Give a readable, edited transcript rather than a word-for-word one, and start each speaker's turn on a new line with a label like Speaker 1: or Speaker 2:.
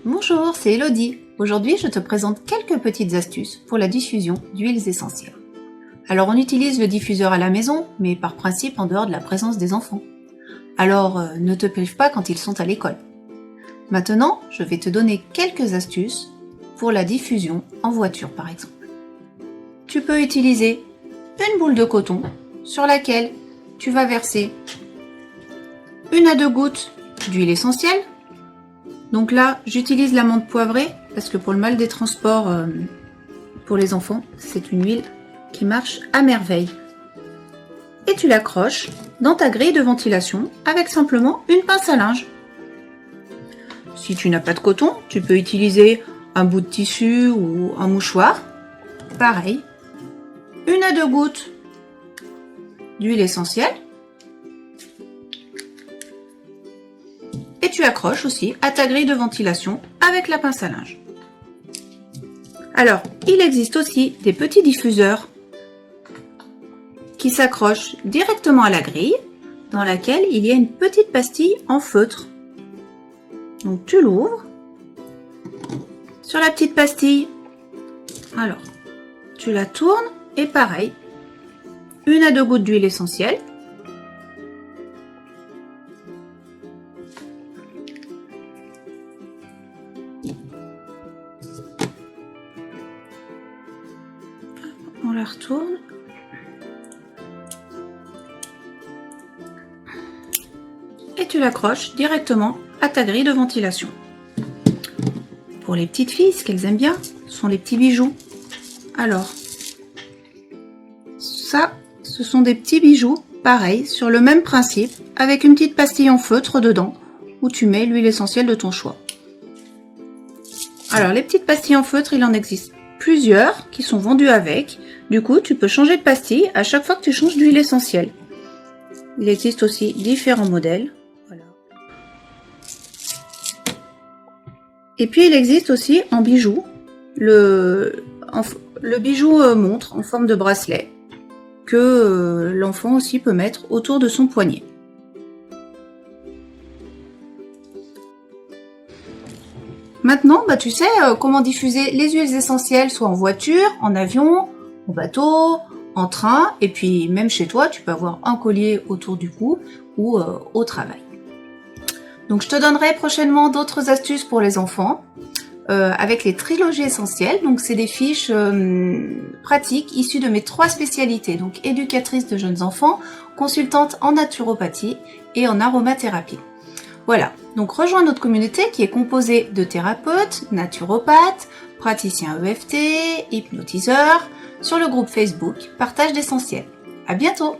Speaker 1: Bonjour, c'est Elodie. Aujourd'hui, je te présente quelques petites astuces pour la diffusion d'huiles essentielles. Alors, on utilise le diffuseur à la maison, mais par principe en dehors de la présence des enfants. Alors, ne te prive pas quand ils sont à l'école. Maintenant, je vais te donner quelques astuces pour la diffusion en voiture, par exemple. Tu peux utiliser une boule de coton sur laquelle tu vas verser 1 à 2 gouttes d'huile essentielle. Donc là, j'utilise la menthe poivrée parce que pour le mal des transports pour les enfants, c'est une huile qui marche à merveille. Et tu l'accroches dans ta grille de ventilation avec simplement une pince à linge. Si tu n'as pas de coton, tu peux utiliser un bout de tissu ou un mouchoir. Pareil, 1 à 2 gouttes d'huile essentielle. Et tu accroches aussi à ta grille de ventilation avec la pince à linge. Alors, il existe aussi des petits diffuseurs qui s'accrochent directement à la grille, dans laquelle il y a une petite pastille en feutre. Donc tu l'ouvres. Sur la petite pastille, alors, tu la tournes et pareil, 1 à 2 gouttes d'huile essentielle. On la retourne. Et tu l'accroches directement à ta grille de ventilation. Pour les petites filles, ce qu'elles aiment bien, sont les petits bijoux. Alors, ça, ce sont des petits bijoux, pareil, sur le même principe, avec une petite pastille en feutre dedans, où tu mets l'huile essentielle de ton choix. Alors, les petites pastilles en feutre, il en existe plusieurs qui sont vendues avec. Du coup, tu peux changer de pastille à chaque fois que tu changes d'huile essentielle. Il existe aussi différents modèles. Voilà. Et puis, il existe aussi en bijoux, le bijou montre en forme de bracelet que l'enfant aussi peut mettre autour de son poignet. Maintenant, tu sais comment diffuser les huiles essentielles, soit en voiture, en avion, en bateau, en train, et puis même chez toi, tu peux avoir un collier autour du cou ou au travail. Donc je te donnerai prochainement d'autres astuces pour les enfants avec les trilogies essentielles. Donc c'est des fiches pratiques issues de mes 3 spécialités, donc éducatrice de jeunes enfants, consultante en naturopathie et en aromathérapie. Voilà, donc rejoins notre communauté qui est composée de thérapeutes, naturopathes, praticiens EFT, hypnotiseurs, sur le groupe Facebook Partage d'Essentiels. À bientôt!